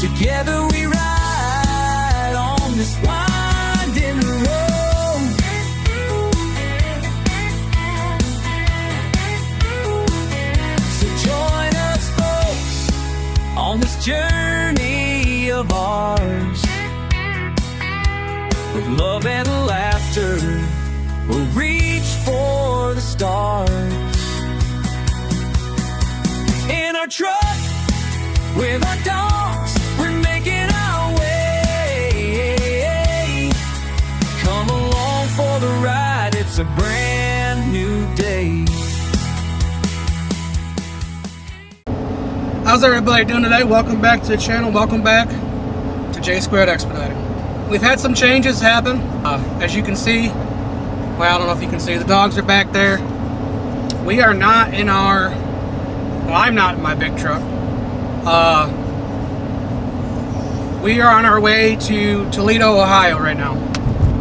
Together we ride on this winding road. So join us, folks, on this journey of ours. With love and laughter, we'll reach for the stars. In our truck, with our dogs, we're making our way. Come along for the ride, it's a brand new day. How's everybody doing today? Welcome back to the channel. Welcome back to J Squared Expediting. We've had some changes happen. As you can see, well, I don't know if you can see, the dogs are back there. We are not in our, well, I'm not in my big truck. We are on our way to Toledo, Ohio right now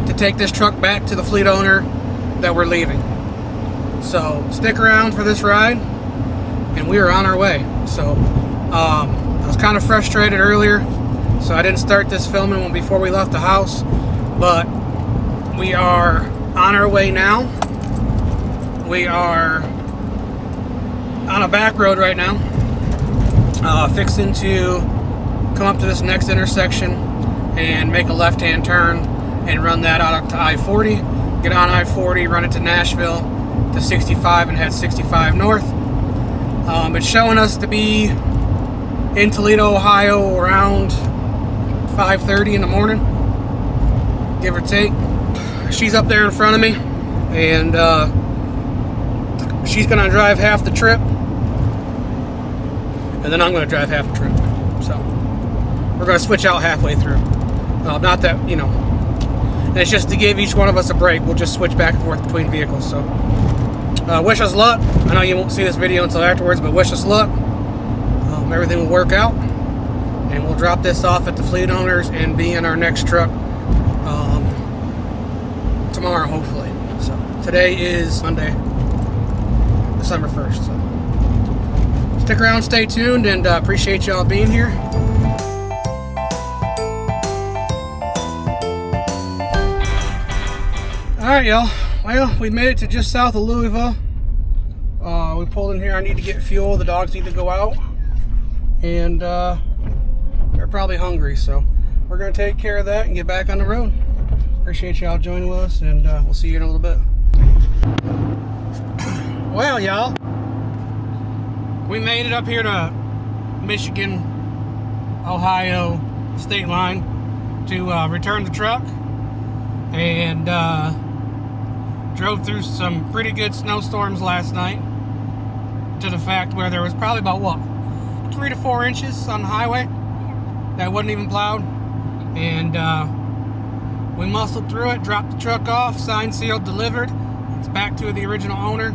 to take this truck back to the fleet owner that we're leaving. So stick around for this ride, and we are on our way. So I was kind of frustrated earlier, so I didn't start this filming before we left the house, but we are on our way now. We are on a back road right now, fixing to come up to this next intersection and make a left-hand turn and run that out up to I-40, get on I-40, run it to Nashville to 65 and head 65 north. It's showing us to be in Toledo, Ohio around 5:30 in the morning, give or take. She's up there in front of me, and she's gonna drive half the trip, and then I'm gonna drive half the trip. So we're gonna switch out halfway through. Not that, you know, and it's just to give each one of us a break. We'll just switch back and forth between vehicles. So wish us luck. I know you won't see this video until afterwards, but wish us luck. Everything will work out, and we'll drop this off at the fleet owners and be in our next truck tomorrow, hopefully. So today is Monday, December 1st. So stick around, stay tuned, and appreciate y'all being here. Alright, y'all. Well, we made it to just south of Louisville. We pulled in here. I need to get fuel. The dogs need to go out. And they're probably hungry, so we're going to take care of that and get back on the road. Appreciate y'all joining with us, and we'll see you in a little bit. Well, y'all, we made it up here to Michigan, Ohio state line to return the truck, and drove through some pretty good snowstorms last night, to the fact where there was probably about, what, 3 to 4 inches on the highway that wasn't even plowed. And we muscled through it, dropped the truck off, signed, sealed, delivered. It's back to the original owner,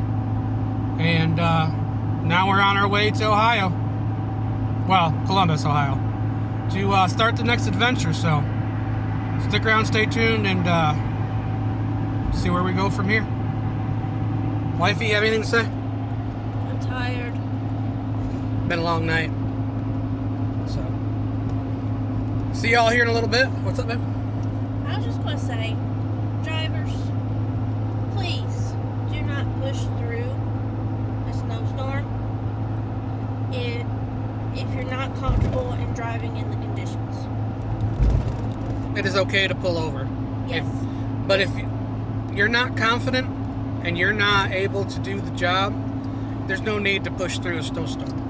and now we're on our way to Ohio, well, Columbus, Ohio, to start the next adventure. So stick around, stay tuned, and see where we go from here. Wifey, you have anything to say? I'm tired. Been a long night. So see y'all here in a little bit. What's up, man? I was just going to say, drivers, please do not push through a snowstorm if you're not comfortable in driving in the conditions. It is okay to pull over. Yes. But if you're not confident and you're not able to do the job, there's no need to push through a snowstorm.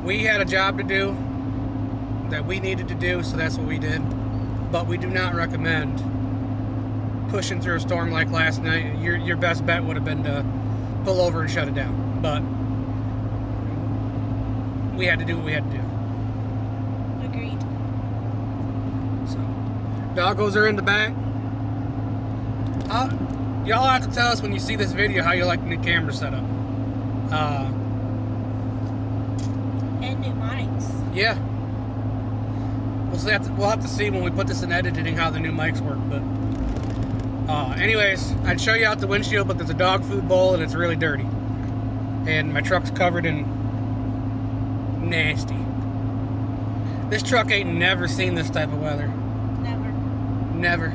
We had a job to do that we needed to do, so that's what we did. But we do not recommend pushing through a storm like last night. Your best bet would have been to pull over and shut it down. But we had to do what we had to do. Agreed. So, doggos are in the back. Y'all have to tell us when you see this video how you like the new camera setup. And new mics. Yeah. We'll have to see when we put this in editing how the new mics work. But anyways, I'd show you out the windshield, but there's a dog food bowl and it's really dirty. And my truck's covered in nasty. This truck ain't never seen this type of weather. Never. Never.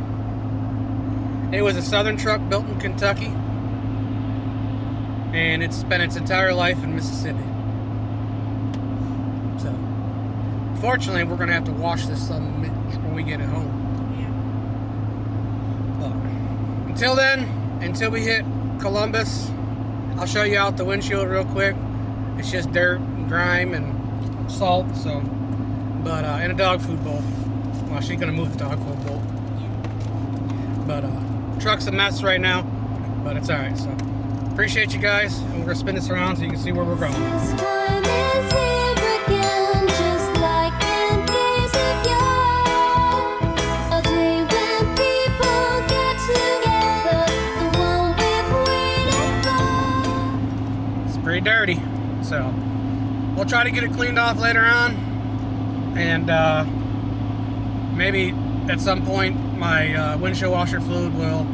It was a southern truck built in Kentucky, and it's spent its entire life in Mississippi. So, fortunately, we're gonna have to wash this son when we get it home. Yeah. Until then, until we hit Columbus, I'll show you out the windshield real quick. It's just dirt and grime and salt, so, but in a dog food bowl. Well, she's gonna move the dog food bowl. But truck's a mess right now, but it's alright. So appreciate you guys, and we're gonna spin this around so you can see where we're going. This time is here again, just like in days of yore. A day when people get together, the one we've waited for. It's pretty dirty, so we'll try to get it cleaned off later on, and maybe at some point my windshield washer fluid will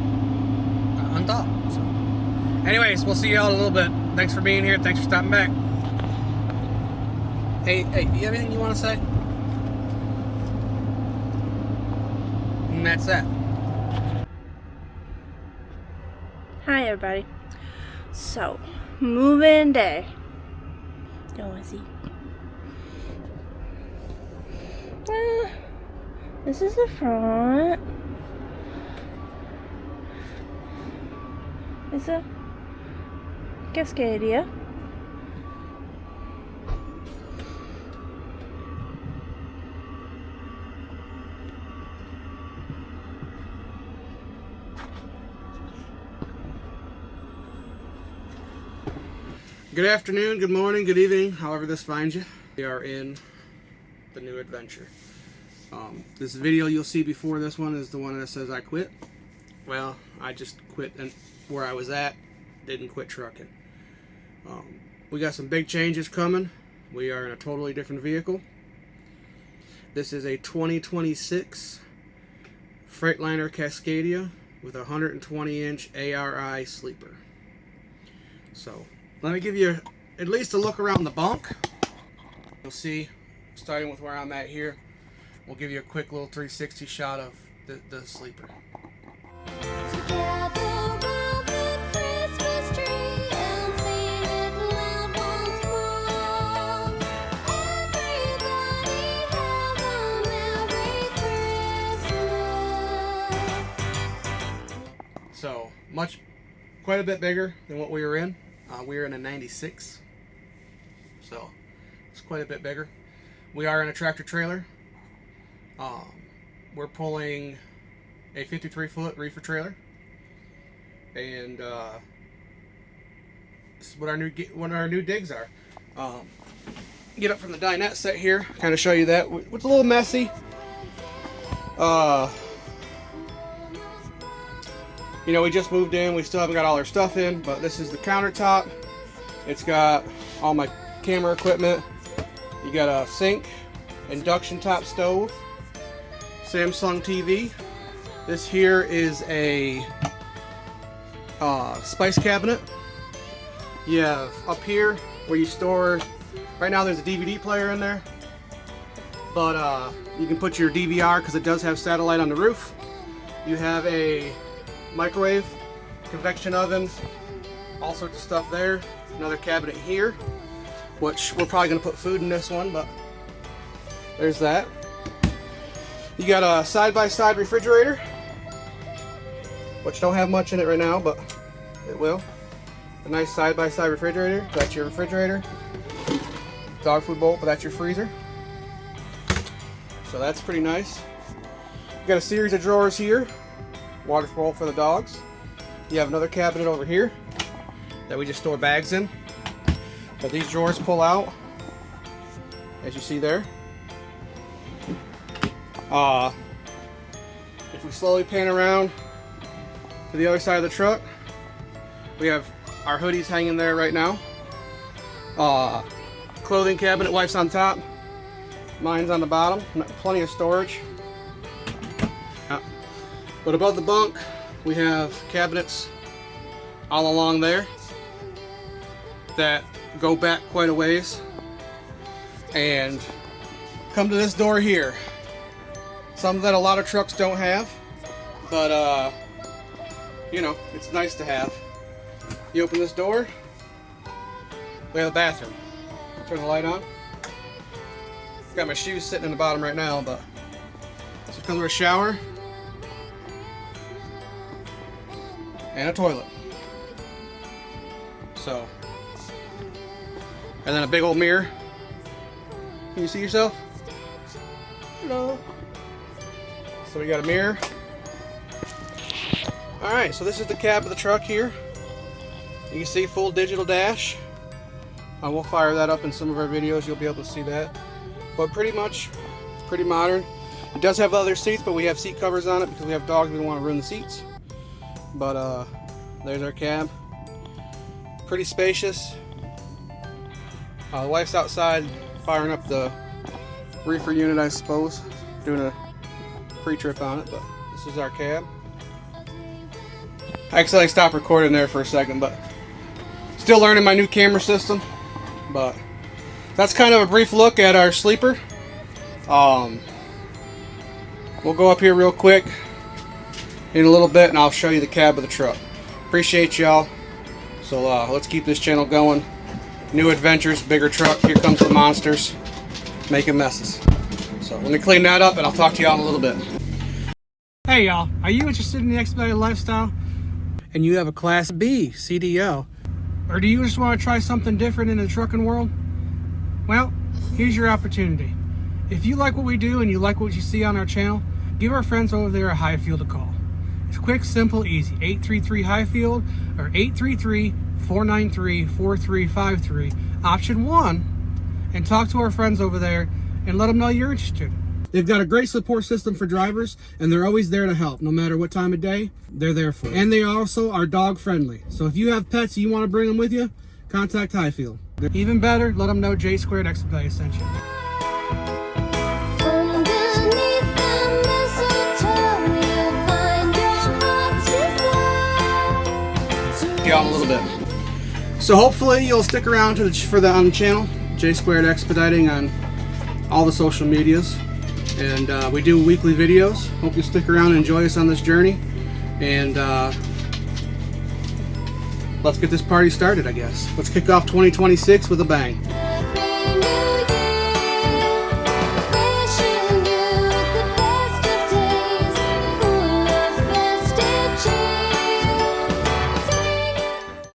unthaw. So anyways, we'll see y'all in a little bit. Thanks for being here. Thanks for stopping back. Hey, you have anything you want to say? And that's that. Hi, everybody. So, moving day. Don't want to see. This is the front. It's a Cascadia. Good afternoon, good morning, good evening, however this finds you. We are in the new adventure. This video you'll see before this one is the one that says I quit. Well, I just quit and where I was at, didn't quit trucking. We got some big changes coming. We are in a totally different vehicle. This is a 2026 freightliner Cascadia with a 120-inch ARI sleeper. So let me give you at least a look around the bunk. You'll see, starting with where I'm at here, we'll give you a quick little 360 shot of the sleeper. Together around the Christmas tree and sing it loud once more. Everybody have a Merry Christmas. So quite a bit bigger than what we were in. We were in a 96, so it's quite a bit bigger. We are in a tractor trailer. We're pulling a 53-foot reefer trailer, and this is what our new digs are. Get up from the dinette set here, kind of show you that. It's a little messy. You know, we just moved in, we still haven't got all our stuff in, but this is the countertop. It's got all my camera equipment. You got a sink, induction top stove, Samsung TV. This here is a spice cabinet. You have up here where you store, right now there's a DVD player in there, but you can put your DVR because it does have satellite on the roof. You have a microwave, convection oven, all sorts of stuff there. Another cabinet here, which we're probably going to put food in this one, but there's that. You got a side-by-side refrigerator, which don't have much in it right now, but it will. A nice side-by-side refrigerator. That's your refrigerator. Dog food bowl, but that's your freezer. So that's pretty nice. You got a series of drawers here. Water bowl for the dogs. You have another cabinet over here that we just store bags in. But these drawers pull out, as you see there. If we slowly pan around to the other side of the truck, we have our hoodies hanging there right now. Clothing cabinet, wipes on top. Mine's on the bottom. Plenty of storage. But above the bunk, we have cabinets all along there that go back quite a ways. And come to this door here. Something that a lot of trucks don't have, but you know, it's nice to have. You open this door, we have a bathroom. Turn the light on. Got my shoes sitting in the bottom right now, but so it comes with a shower and a toilet. So, and then a big old mirror. Can you see yourself? Hello. So we got a mirror. Alright, so this is the cab of the truck here. You can see full digital dash. We'll fire that up in some of our videos, you'll be able to see that. But pretty much, pretty modern. It does have other seats, but we have seat covers on it because we have dogs, we don't want to ruin the seats. But there's our cab. Pretty spacious. The wife's outside firing up the reefer unit, I suppose. Doing a pre-trip on it, but this is our cab. I accidentally stopped recording there for a second, but still learning my new camera system. But that's kind of a brief look at our sleeper. We'll go up here real quick in a little bit and I'll show you the cab of the truck. Appreciate y'all. So let's keep this channel going. New adventures, bigger truck. Here comes the monsters making messes. So let me clean that up and I'll talk to y'all in a little bit. Hey y'all, are you interested in the expedited lifestyle? And you have a Class B CDL? Or do you just want to try something different in the trucking world? Well, here's your opportunity. If you like what we do and you like what you see on our channel, give our friends over there at Hyfield a call. It's quick, simple, easy. 833 Hyfield or 833-493-4353, option 1, and talk to our friends over there and let them know you're interested. They've got a great support system for drivers, and they're always there to help. No matter what time of day, they're there for you. And they also are dog friendly. So if you have pets and you want to bring them with you, contact Hyfield. Even better, let them know J Squared Expedited sent you. Underneath the mistletoe, you'll find your heart's desire. Y'all in a little bit. So hopefully you'll stick around on the channel, J Squared Expediting on all the social medias. And we do weekly videos. Hope you stick around and enjoy us on this journey. And let's get this party started, I guess. Let's kick off 2026 with a bang.